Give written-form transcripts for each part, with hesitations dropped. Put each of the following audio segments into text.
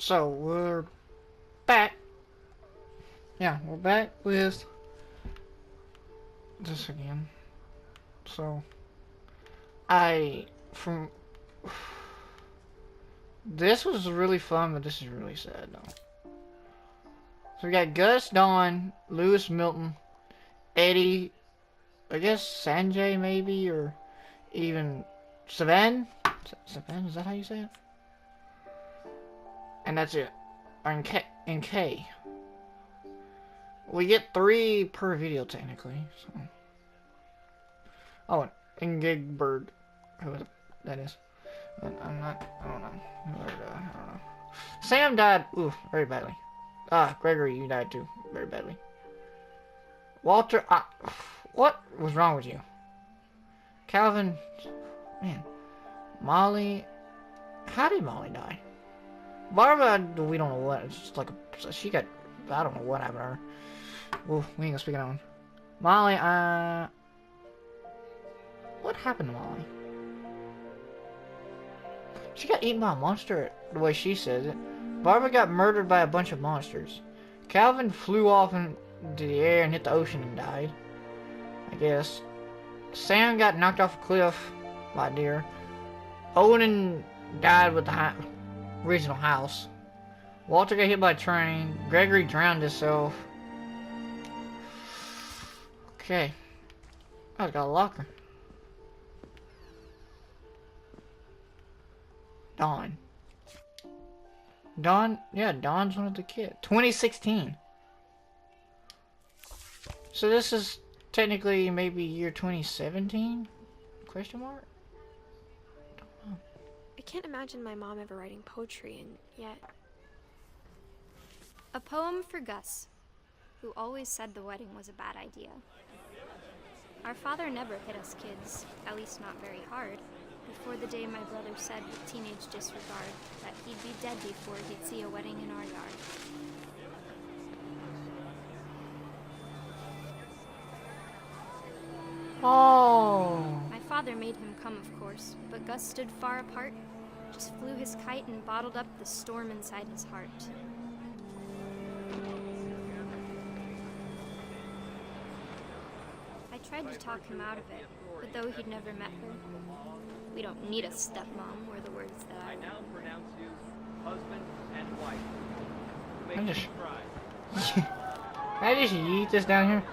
So we're back. Yeah, we're back with this again. So from this was really fun, but this is really sad though. So we got Gus, Dawn, Lewis, Milton, Eddie, I guess Sanjay maybe, or even Savan. Savan, is that how you say it? And that's it. And K. We get 3 per video technically. So. Oh, and Gigbird, who that is. I don't know. I don't know. Sam died, very badly. Gregory, you died too, very badly. Walter, what was wrong with you? Calvin, man. Molly, how did Molly die? Barbara, we don't know what. It's just like she got. I don't know what happened to her. Well, we ain't gonna speak it on. Molly, what happened to Molly? She got eaten by a monster, the way she says it. Barbara got murdered by a bunch of monsters. Calvin flew off into the air and hit the ocean and died, I guess. Sam got knocked off a cliff by a deer. Owen died with the original house. Walter got hit by a train. Gregory drowned himself. Okay. I got a locker. Dawn. Yeah, Dawn's one of the kids. 2016. So this is technically maybe year 2017? Question mark? Don't know. I can't imagine my mom ever writing poetry, and yet... A poem for Gus, who always said the wedding was a bad idea. Our father never hit us kids, at least not very hard, before the day my brother said with teenage disregard that he'd be dead before he'd see a wedding in our yard. Oh. My father made him come, of course, but Gus stood far apart, just flew his kite and bottled up the storm inside his heart. I tried to talk him out of it, but though he'd never met her, "We don't need a stepmom," were the words that I now pronounce you husband and wife. I'm just... Can I just yeet this down here?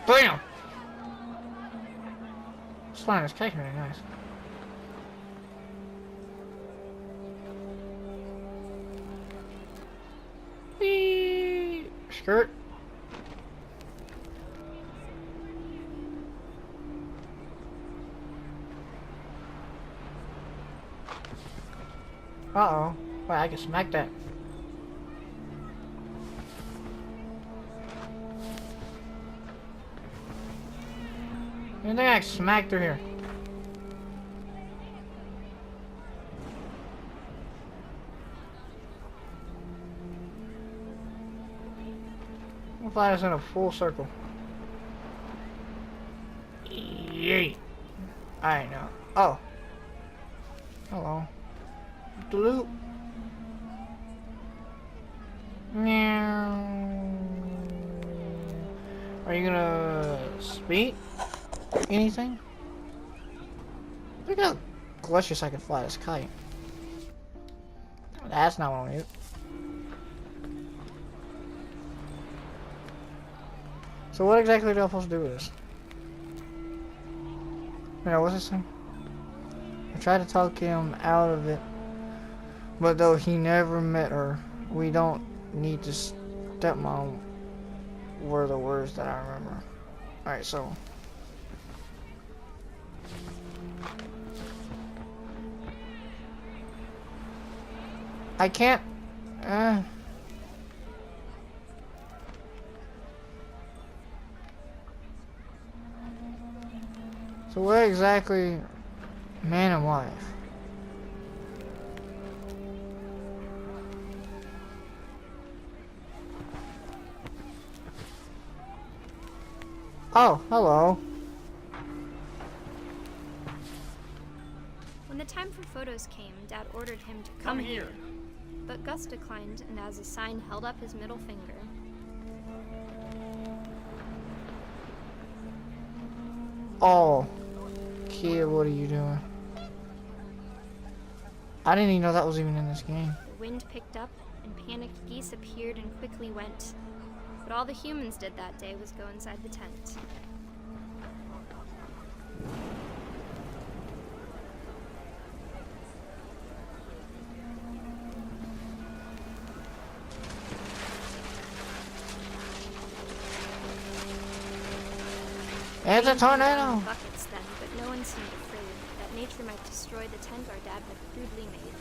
Bam! This flying this cake really nice. Whee! Skirt. Uh-oh. Wait, I can smack that. You think I can smack through here? We'll fly us in a full circle. Yay! I know. Oh. Hello. The loop. Meow. Are you gonna speak? Anything? Look how luscious I can fly this kite. That's not what I need. So what exactly are I supposed to do with this? What's this thing? I tried to talk him out of it, but though he never met her, we don't need to stepmom were the words that I remember. Alright, so I can't so what exactly man and wife? Oh, hello. When the time for photos came, Dad ordered him to come here. But Gus declined, and as a sign held up his middle finger. Oh, kid, what are you doing? I didn't even know that was even in this game. The wind picked up, and panicked geese appeared and quickly went. But all the humans did that day was go inside the tent. It's a tornado! Buckets then, but no one seemed afraid that nature might destroy the tent our dad had crudely made.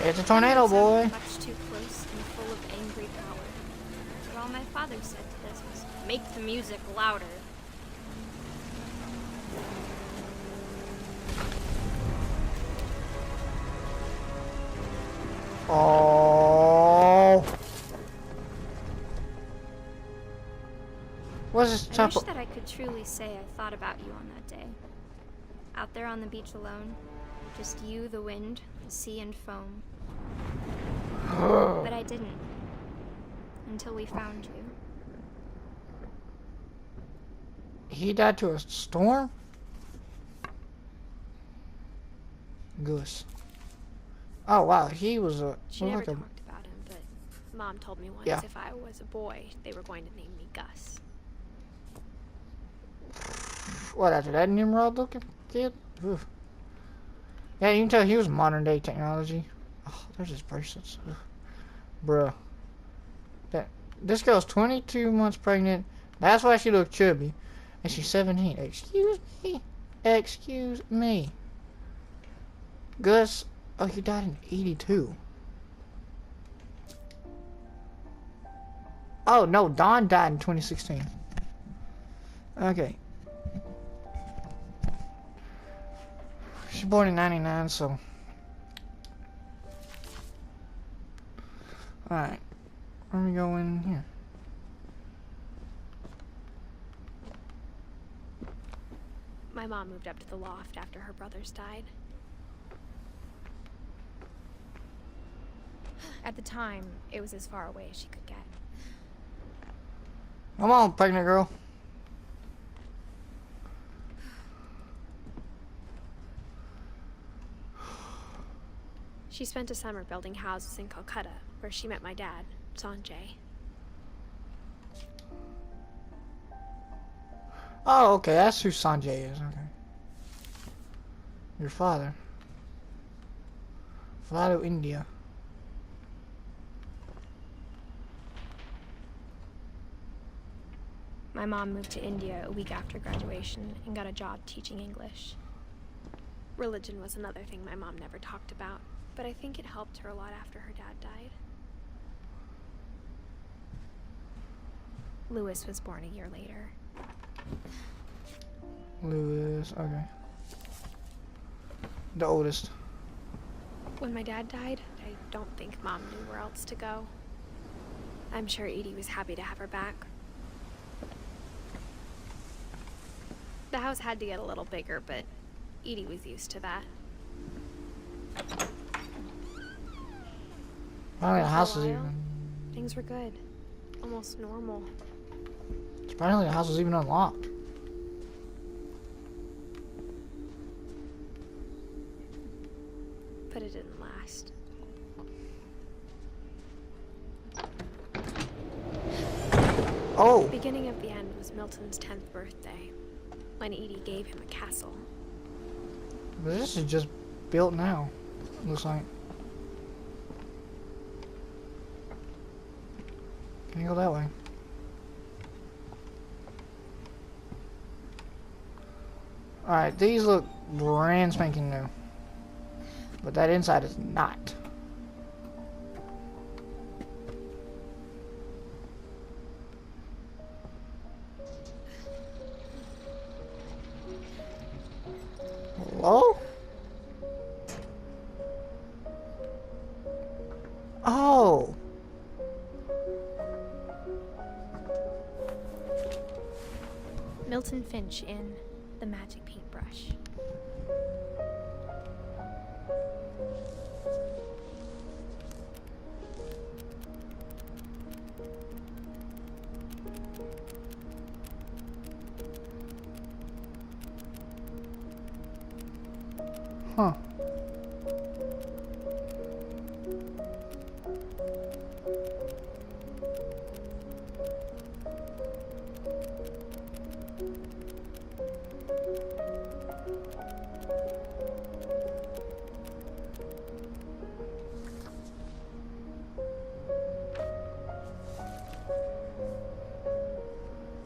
It's a tornado, boy! Much too close and full of angry power. But all my father said to this was, "Make the music louder." Oh! What's this I type wish of... that I could truly say I thought about you on that day. Out there on the beach alone, just you, the wind, the sea, and foam. But I didn't. Until we found you. He died to a storm? Goose. Oh wow, he was a... She never talked about him, but Mom told me once Yeah. if I was a boy, they were going to name me Gus. What, after that Nimrod looking kid? Oof. Yeah, you can tell he was modern day technology. Oh, there's his bracelets. Ugh. Bruh. This girl's 22 months pregnant. That's why she looked chubby. And she's 17. Excuse me? Excuse me. Gus, oh, he died in 82. Oh, no, Dawn died in 2016. Okay. She's born in 99, so... Alright. Let me go in here. My mom moved up to the loft after her brothers died. At the time, it was as far away as she could get. Come on, pregnant girl. She spent a summer building houses in Calcutta, where she met my dad, Sanjay. Oh, okay, that's who Sanjay is, okay. Your father. Fly to India. My mom moved to India a week after graduation and got a job teaching English. Religion was another thing my mom never talked about, but I think it helped her a lot after her dad died. Louis was born a year later. Louis, okay. The oldest. When my dad died, I don't think Mom knew where else to go. I'm sure Edie was happy to have her back. The house had to get a little bigger, but Edie was used to that. Apparently the For a house is while, even... Things were good. Almost normal. Apparently the house was even unlocked. But it didn't last. Oh! The beginning of the end was Milton's 10th birthday, when Edie gave him a castle. But this is just built now. Looks like. Can you go that way? Alright, these look brand spanking new. But that inside is not. Hello? Oh! Milton Finch in The Magic Paintbrush. fresh. Huh.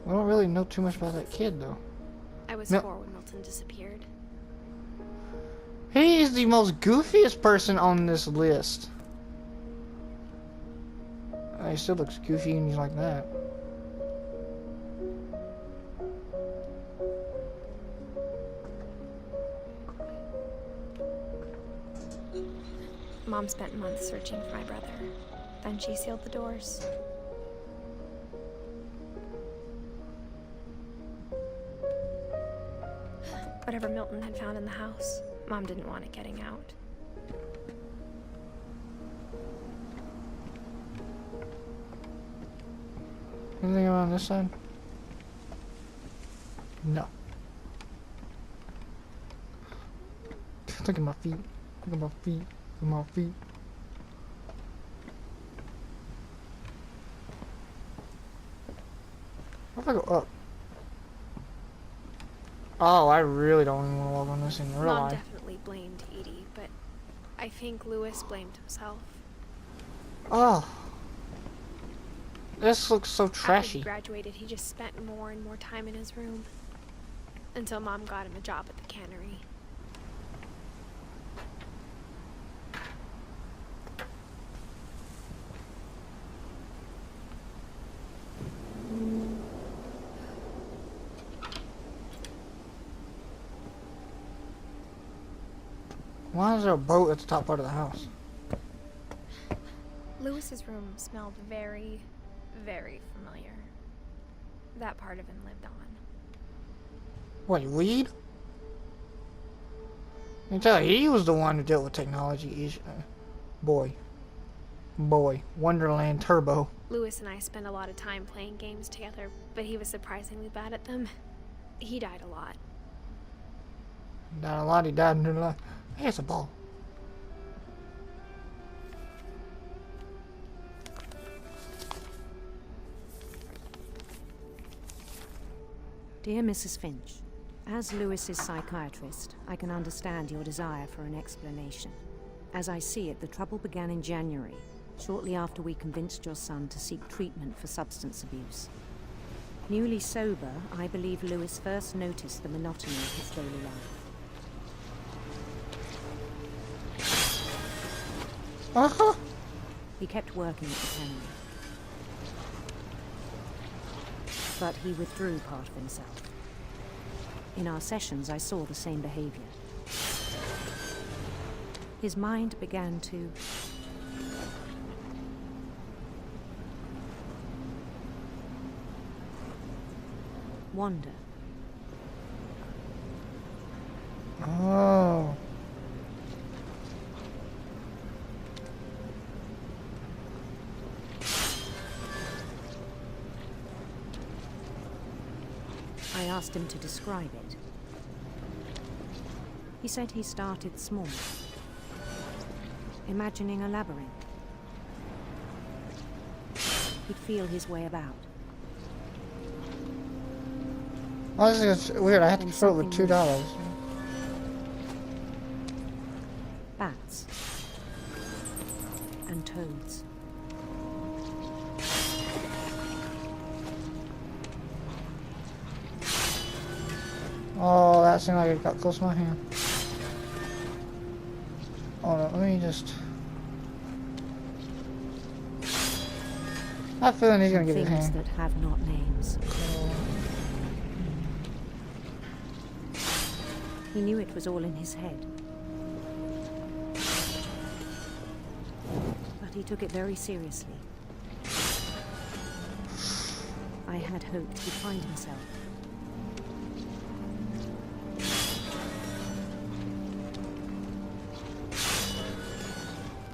I don't really know too much about that kid, though. I was No. 4 when Milton disappeared. He is the most goofiest person on this list. He still looks goofy and he's like that. Mom spent months searching for my brother. Then she sealed the doors. Whatever Milton had found in the house, Mom didn't want it getting out. Anything around this side? No. Look at my feet. Look at my feet. Look at my feet. What if I go up? Oh, I really don't even want to walk on this in real Mom life. definitely blamed Edie, but I think Lewis blamed himself. Oh. This looks so After he trashy. graduated, he just spent more and more time in his room. Until Mom got him a job at the cannery. Why is there a boat at the top part of the house? Lewis's room smelled very, very familiar. That part of him lived on. What, weed? I can tell he was the one who dealt with technology issues. Boy. Wonderland Turbo. Lewis and I spent a lot of time playing games together, but he was surprisingly bad at them. He died a lot. Died a lot, he died in real life. Hey, it's a ball. Dear Mrs. Finch, as Lewis's psychiatrist, I can understand your desire for an explanation. As I see it, the trouble began in January, shortly after we convinced your son to seek treatment for substance abuse. Newly sober, I believe Lewis first noticed the monotony of his daily life. Uh-huh. He kept working at the cannery. But he withdrew part of himself. In our sessions, I saw the same behavior. His mind began to wander. Oh. I asked him to describe it. He said he started small, imagining a labyrinth. He'd feel his way about. Oh, this is weird. I had to Then throw it with something $2. Bats and toads. Oh, that seemed like it got close to my hand. Oh no, let me just... I have a feeling he's gonna get his Things hand. that have not names. He knew it was all in his head. But he took it very seriously. I had hoped he'd find himself.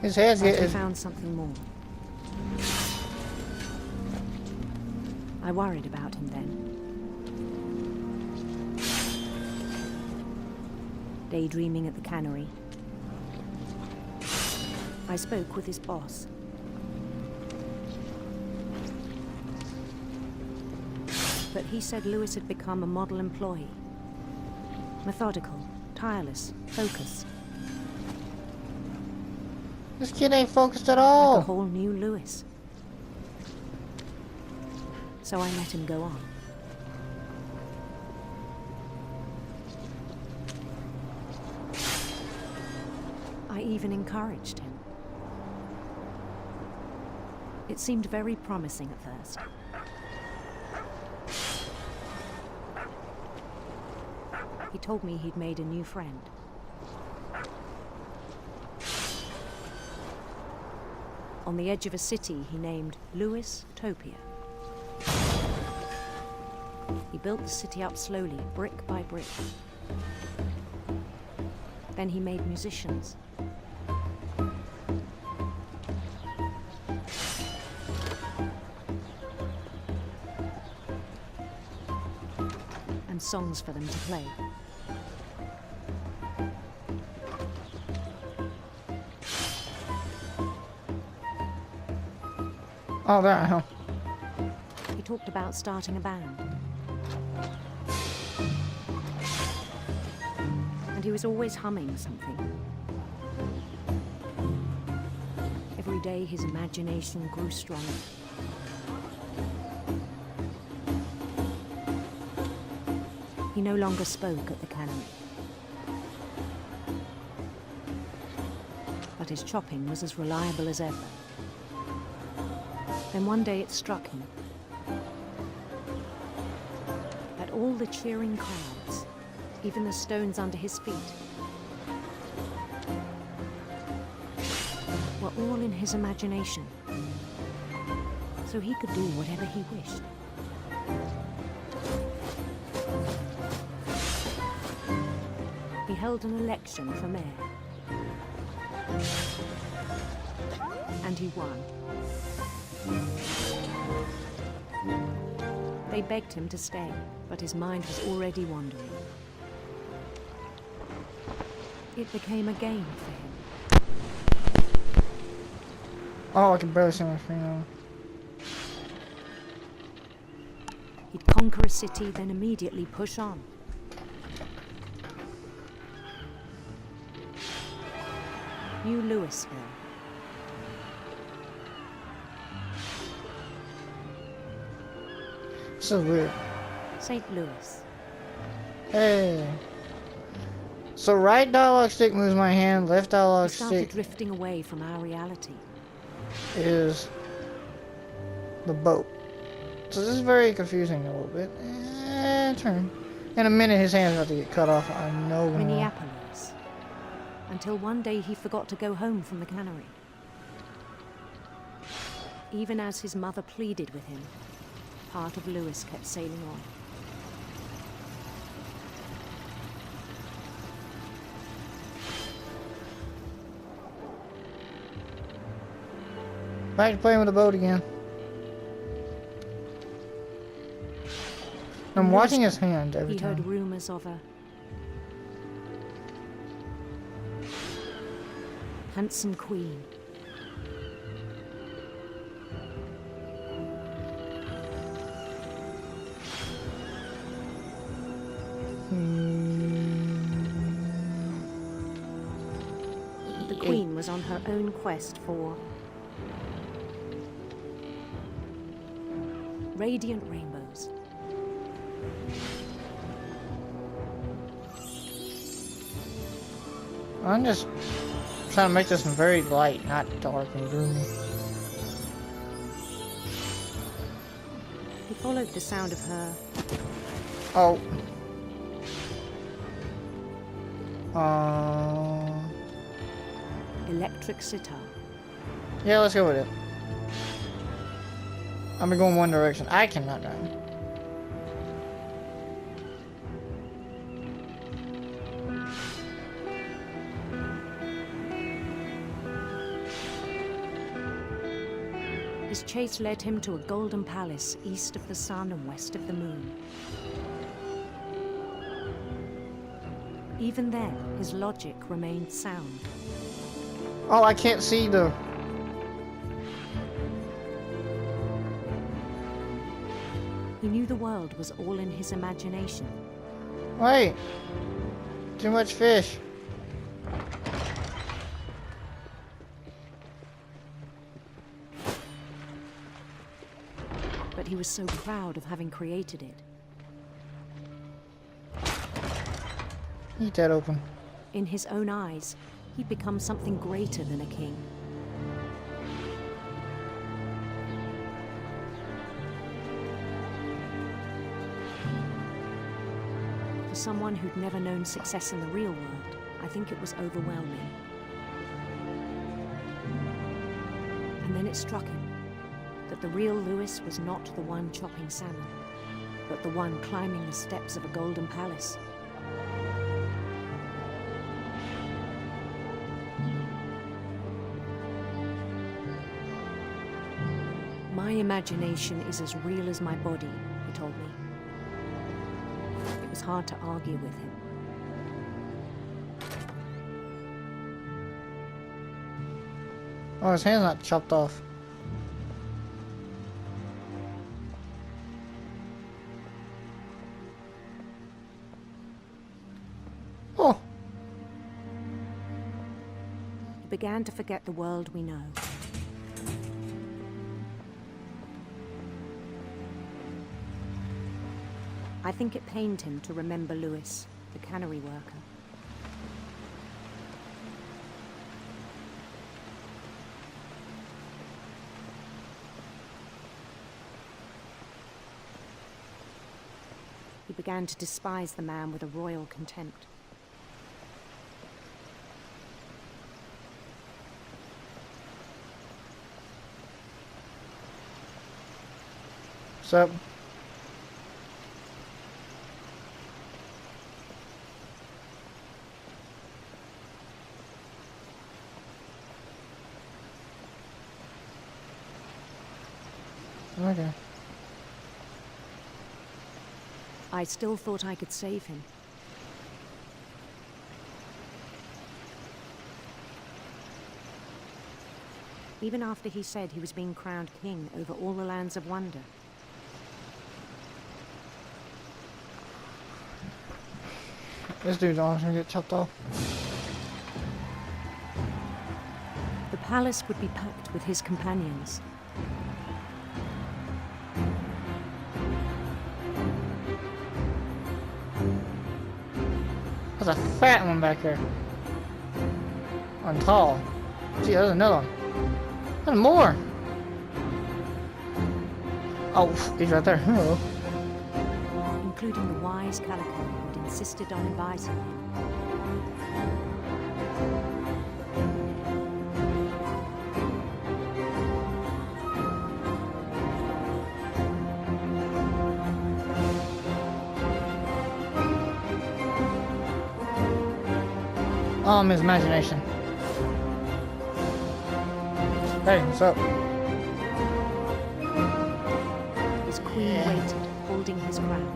His head's But I getting. found something more. I worried about him then. Daydreaming at the cannery, I spoke with his boss. But he said Lewis had become a model employee. Methodical, tireless, focused. This kid ain't focused at Like a all. whole new Lewis. So I let him go on. I even encouraged him. It seemed very promising at first. He told me he'd made a new friend. On the edge of a city he named Lewis Topia. He built the city up slowly, brick by brick. Then he made musicians. And songs for them to play. Oh, there, huh? He talked about starting a band. And he was always humming something. Every day his imagination grew stronger. He no longer spoke at the cannery. But his chopping was as reliable as ever. Then one day it struck him that all the cheering crowds, even the stones under his feet, were all in his imagination, so he could do whatever he wished. He held an election for mayor, and he won. They begged him to stay, but his mind was already wandering. It became a game for him. Oh, I can barely see my screen now. He'd conquer a city, then immediately push on. New Louisville. This is weird. St. Louis. Hey. So right dialogue stick moves my hand, left We dialogue started stick drifting away from our reality. is the boat. So this is very confusing a little bit. Turn. In a minute his hand's about to get cut off. I know. Minneapolis. Until one day he forgot to go home from the cannery. Even as his mother pleaded with him, part of Lewis kept sailing on. Back to playing with the boat again. I'm watching his hand every He time. heard rumors of a handsome queen. The queen was on her own quest for radiant rainbows. I'm just trying to make this very light, not dark and gloomy. He followed the sound of her Oh. electric sitar. Yeah, let's go with it. I'm gonna go in one direction. I cannot drive. His chase led him to a golden palace east of the sun and west of the moon. Even then, his logic remained sound. Oh, I can't see the... He knew the world was all in his imagination. Wait. Too much fish. But he was so proud of having created it. Eat that open. In his own eyes, he'd become something greater than a king. For someone who'd never known success in the real world, I think it was overwhelming. And then it struck him that the real Lewis was not the one chopping salmon, but the one climbing the steps of a golden palace. My imagination is as real as my body, he told me. It was hard to argue with him. Oh, his hand's not chopped off. Oh! He began to forget the world we know. I think it pained him to remember Lewis, the cannery worker. He began to despise the man with a royal contempt. What's up? Okay. I still thought I could save him. Even after he said he was being crowned king over all the lands of wonder. This dude's arm's gonna get chopped off. The palace would be packed with his companions. There's a fat one back there. And tall. Gee, there's another one. There's more. Oh, he's right there. Hello. Including the wise Calico who'd insisted on advising him. His imagination. Hey, what's up? His queen waited, holding his crown.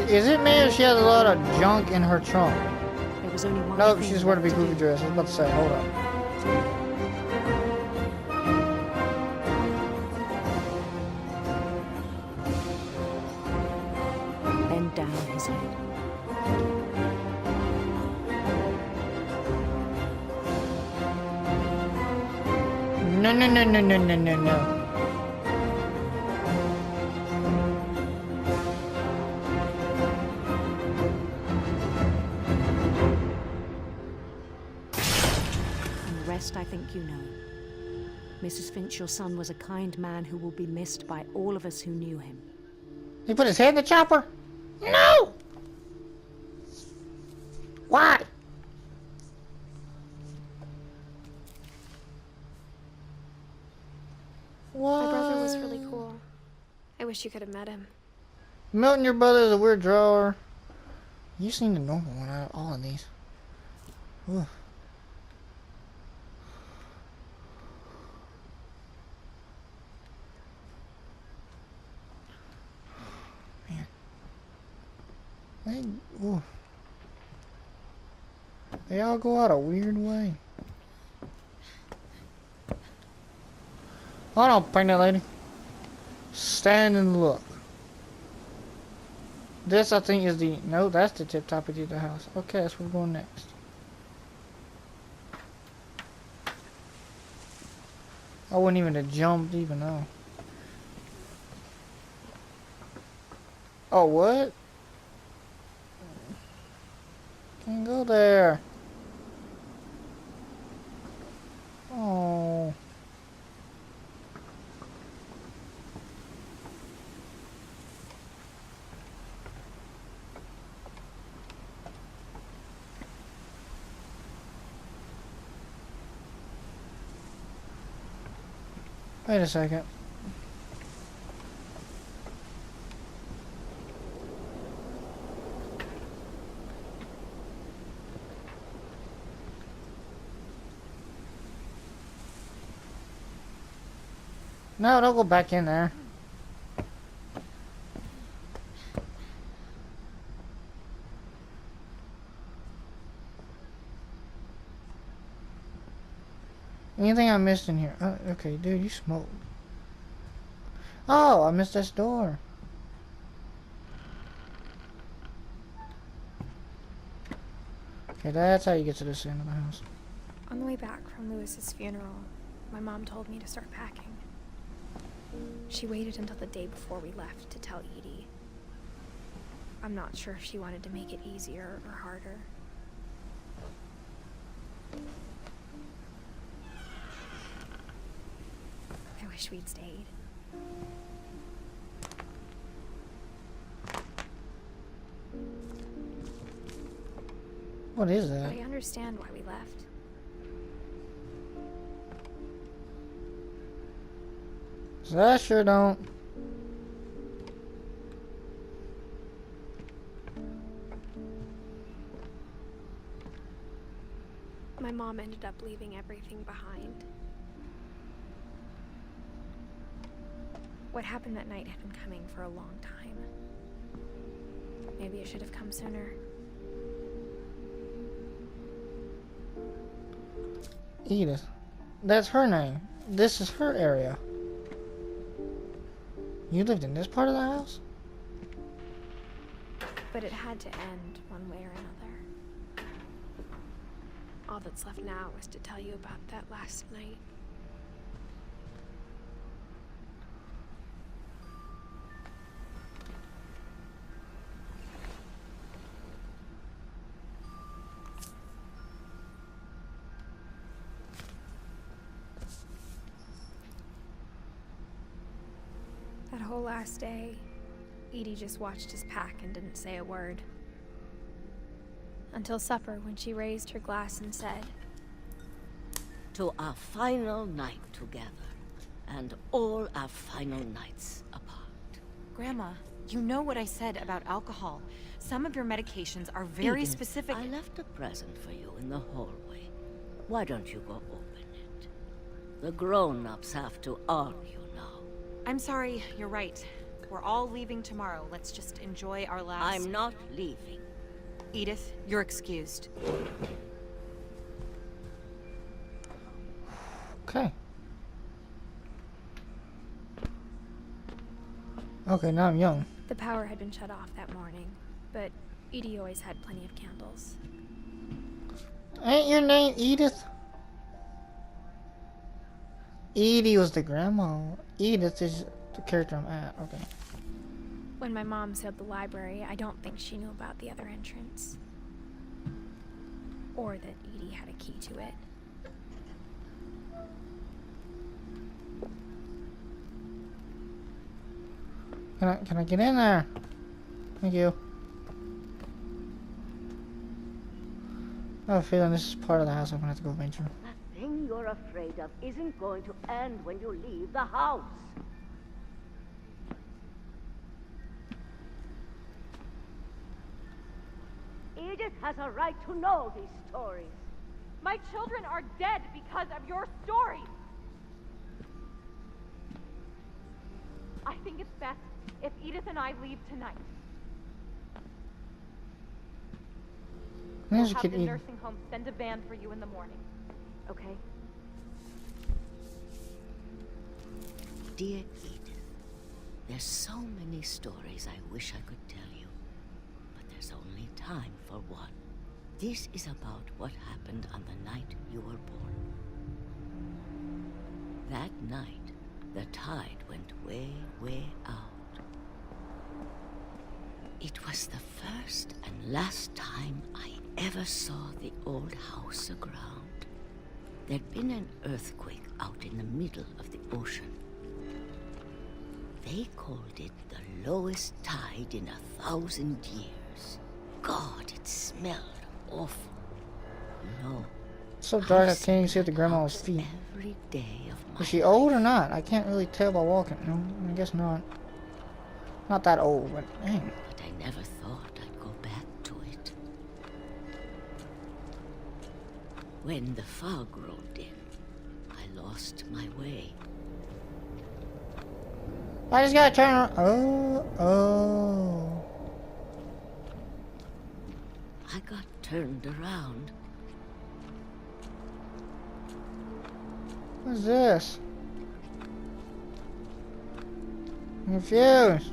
Is it me or she has a lot of junk in her trunk? There was only one Nope, thing she just wore a big left to goofy do. dress. I was about to say, hold up. Bend down his head. No, no, no, no, no, no, no, no. And the rest I think you know. Mrs. Finch, your son was a kind man who will be missed by all of us who knew him. He put his head in the chopper? No! Why? What? My brother was really cool. I wish you could have met him. Milton, your brother is a weird drawer. You seem the normal one out of all of these. Ooh. Ooh. They all go out a weird way. Hold on, pregnant lady. Stand and look. This, I think, is the... No, that's the tip top of the house. Okay, that's where we're going next. I wouldn't even have jumped even though. Oh, what? Can't go there. Oh. Wait a second. No, don't go back in there. Anything I missed in here? Okay, dude, you smoked. Oh, I missed this door. Okay, that's how you get to this end of the house. On the way back from Lewis's funeral, my mom told me to start packing. She waited until the day before we left to tell Edie. I'm not sure if she wanted to make it easier or harder. I wish we'd stayed. What is But that? I understand why we left. So I sure don't. My mom ended up leaving everything behind. What happened that night had been coming for a long time. Maybe it should have come sooner. Edith. That's her name. This is her area. You lived in this part of the house? But it had to end one way or another. All that's left now is to tell you about that last night. That whole last day, Edie just watched us pack and didn't say a word. Until supper, when she raised her glass and said, To our final night together, and all our final nights apart. Grandma, you know what I said about alcohol. Some of your medications are very Edith, specific. I left a present for you in the hallway. Why don't you go open it? The grown-ups have to argue now. I'm sorry, you're right. We're all leaving tomorrow. Let's just enjoy our last... I'm not leaving. Edith, you're excused. Okay. Okay, now I'm young. the power had been shut off that morning, but Edie always had plenty of candles. Ain't your name Edith? Edie was the grandma. Edith is the character I'm at. Okay. When my mom sealed the library, I don't think she knew about the other entrance. Or that Edie had a key to it. Can I get in there? Thank you. I have a feeling this is part of the house I'm gonna have to go venture. That thing you're afraid of isn't going to end when you leave the house. Edith has a right to know these stories. My children are dead because of your story. I think it's best if Edith and I leave tonight. When We'll is the have kid the eating? nursing home send a van for you in the morning. Okay? Dear Edith, there's so many stories I wish I could tell you, but there's only time for one. This is about what happened on the night you were born. That night, the tide went way, way out. It was the first and last time I ever saw the old house aground. There'd been an earthquake out in the middle of the ocean. They called it the lowest tide in 1,000 years. God, it smelled awful. No. So dark I can't even see the grandma's feet. Every day of my Is she old or not? I can't really tell by walking. No, I guess not. Not that old, but dang. But I never thought I'd go back to it. When the fog rolled in, I lost my way. I just gotta turn around. Oh. I got turned around. What's this? I'm confused.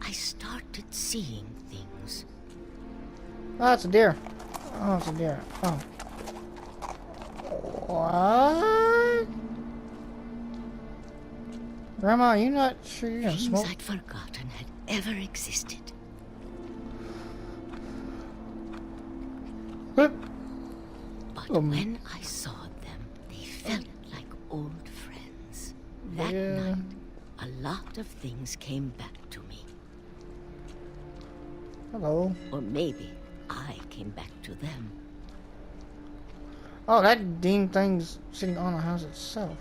I started seeing things. Oh, it's a deer. Oh, it's a deer. Oh. What? Grandma, you not sure you're gonna Things smoke? I'd forgotten had ever existed. Whoop. But when I saw them, they felt like old friends. That Yeah. night, a lot of things came back to me. Hello. Or maybe I came back to them. Oh, that Dean thing's sitting on the house itself.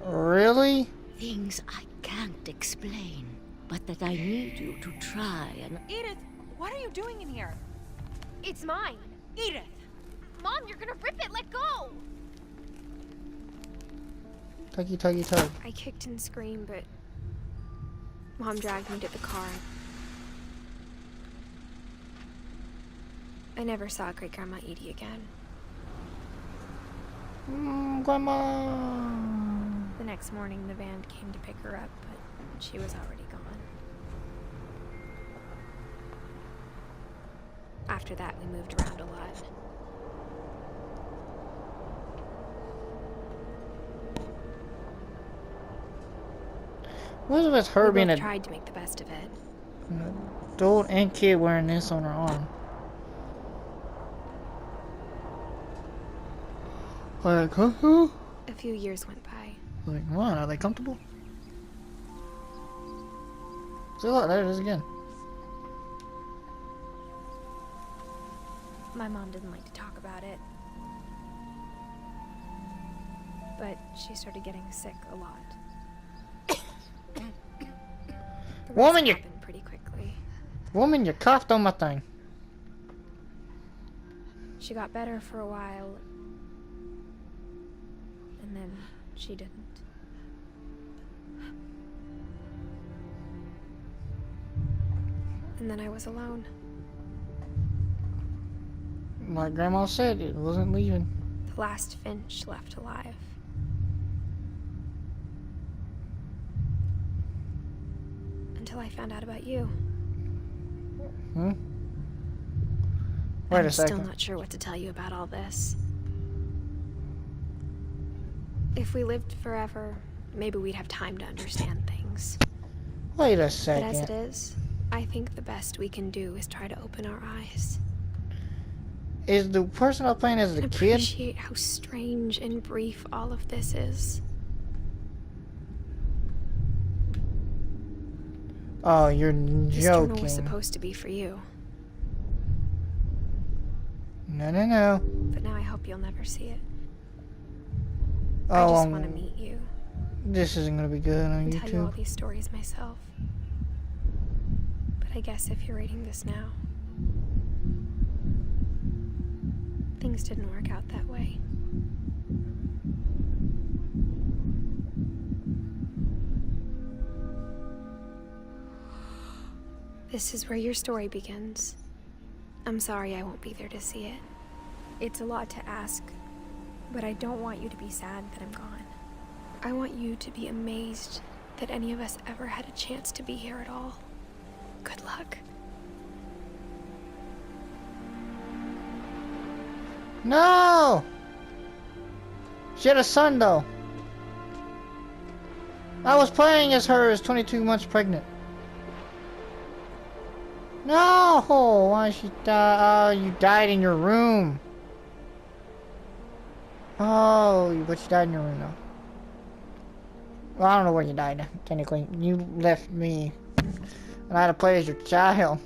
Really? Things I can't explain, but that I need you to try and... Edith, what are you doing in here? It's mine. Edith! Mom, you're gonna rip it. Let go. Tuggy, tuggy, tug. I kicked and screamed, but Mom dragged me to the car. I never saw Great Grandma Edie again. Grandma. The next morning, the van came to pick her up, but she was already gone. After that, we moved around a lot. What if it's her We being both a tried to make the best of it. adult and kid wearing this on her arm? Like, huh? A few years went by. Like, what? Are they comfortable? See, look, there it is again. My mom didn't like to talk about it. But she started getting sick a lot. The rest Woman, you- happened pretty quickly. Woman, you coughed on my thing. She got better for a while, and then she didn't. And then I was alone. Like Grandma said, it wasn't leaving. The last Finch left alive. Until I found out about you. Hmm? Wait I'm a second. still not sure what to tell you about all this. If we lived forever, maybe we'd have time to understand things. Wait a But second. as it is, I think the best we can do is try to open our eyes. Is the person I was playing as a And kid? appreciate how strange and brief all of this is. Oh, you're This journal joking. was supposed to be for you, No, no, no. but now I hope you'll never see it. Oh, I just want to meet you this isn't gonna be good on and tell you all YouTube. these stories myself. But I guess if you're reading this now, things didn't work out that way. This is where your story begins. I'm sorry I won't be there to see it. It's a lot to ask, but I don't want you to be sad that I'm gone. I want you to be amazed that any of us ever had a chance to be here at all. Good luck. No! She had a son, though. I was playing as her as 22 months pregnant. No! Why she die? Oh, you died in your room. Oh, but you died in your room, though. Well, I don't know where you died, technically. You left me. And I had to play as your child.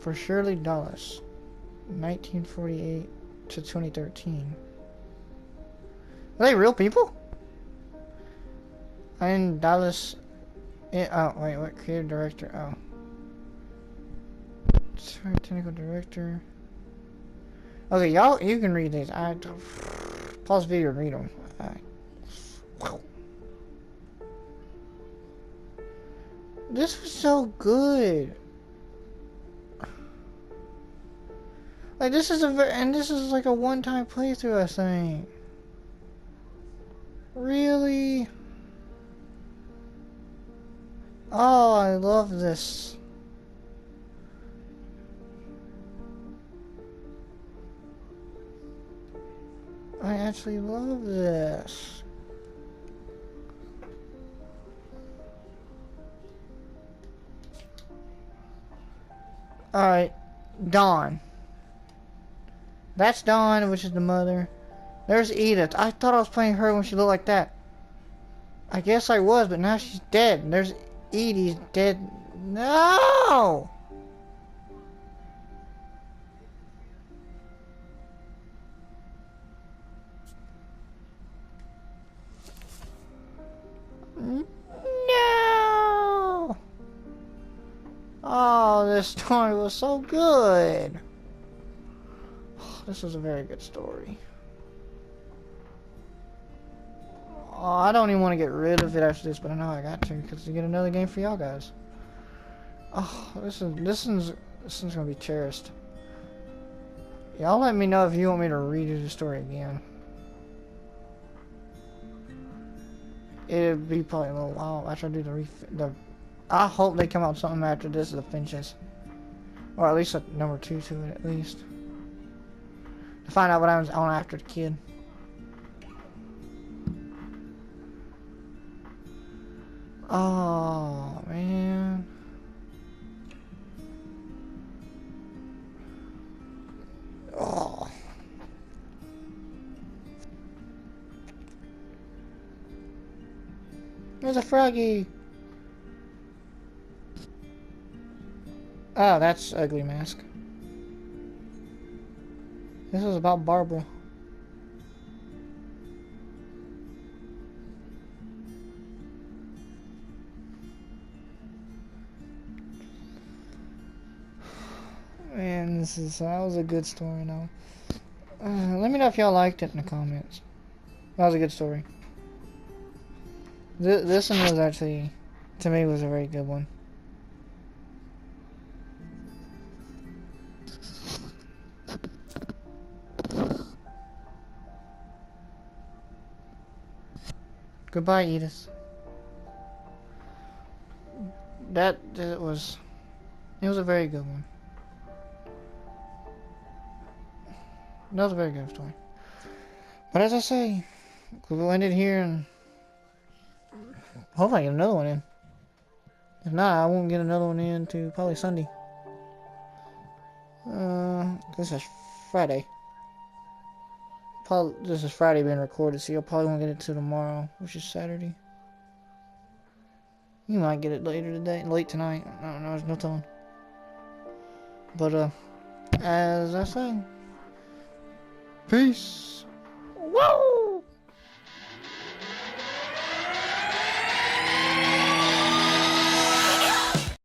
For Shirley Dulles. 1948 to 2013. Are they real people? I'm Dallas. Oh, wait, what? Creative director. Oh. Sorry, technical director. Okay, y'all, you can read these. I pause the video and read them. Wow. This was so good. Like, this is this is like a one-time playthrough, I think. Really? Oh, I love this. I actually love this. Alright, Dawn. That's Dawn, which is the mother. There's Edith. I thought I was playing her when she looked like that. I guess I was, but now she's dead. There's Edie's dead. No! No! Oh, this story was so good. This was a very good story. Oh, I don't even want to get rid of it after this, but I know I got to because to get another game for y'all guys. Oh, this one's gonna be cherished. Y'all let me know if you want me to redo the story again. It'd be probably a little while after I do the. I hope they come out with something after this, the Finches, or at least a number 2 to it, at least. To find out what I was on after the kid. Oh man. Oh. There's a froggy. Oh, that's Ugly Mask. This was about Barbara. Man, that was a good story now. Let me know if y'all liked it in the comments. That was a good story. This one was actually, to me, was a very good one. Goodbye, Edith. It was a very good one. That was a very good story. But as I say, we'll end it here and hopefully I get another one in. If not, I won't get another one in to probably Sunday. This is Friday. This is Friday being recorded, so you'll probably won't get it till tomorrow, which is Saturday. You might get it later today, late tonight. I don't know, there's no telling. But, as I say, peace. Woo!